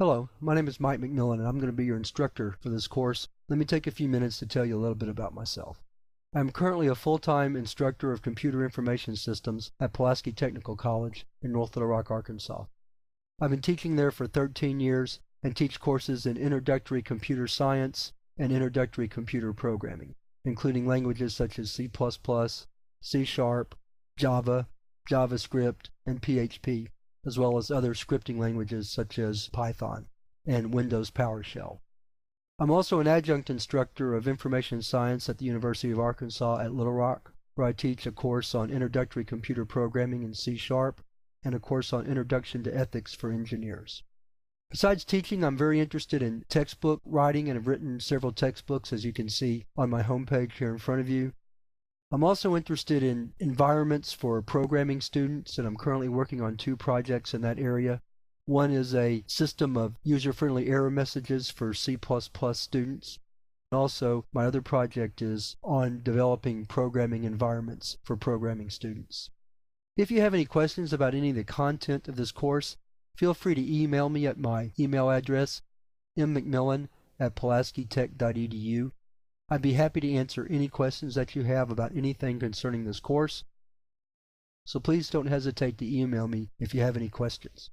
Hello, my name is Mike McMillan and I'm going to be your instructor for this course. Let me take a few minutes to tell you a little bit about myself. I'm currently a full-time instructor of computer information systems at Pulaski Technical College in North Little Rock, Arkansas. I've been teaching there for 13 years and teach courses in introductory computer science and introductory computer programming, including languages such as C++, C#, Java, JavaScript, and PHP, as well as other scripting languages such as Python and Windows PowerShell. I'm also an adjunct instructor of information science at the University of Arkansas at Little Rock, where I teach a course on introductory computer programming in C# and a course on introduction to ethics for engineers. Besides teaching, I'm very interested in textbook writing and have written several textbooks, as you can see on my homepage here in front of you. I'm also interested in environments for programming students, and I'm currently working on 2 projects in that area. One is a system of user-friendly error messages for C++ students. Also, my other project is on developing programming environments for programming students. If you have any questions about any of the content of this course, feel free to email me at my email address, mmcmillan@pulaskitech.edu. I'd be happy to answer any questions that you have about anything concerning this course, so please don't hesitate to email me if you have any questions.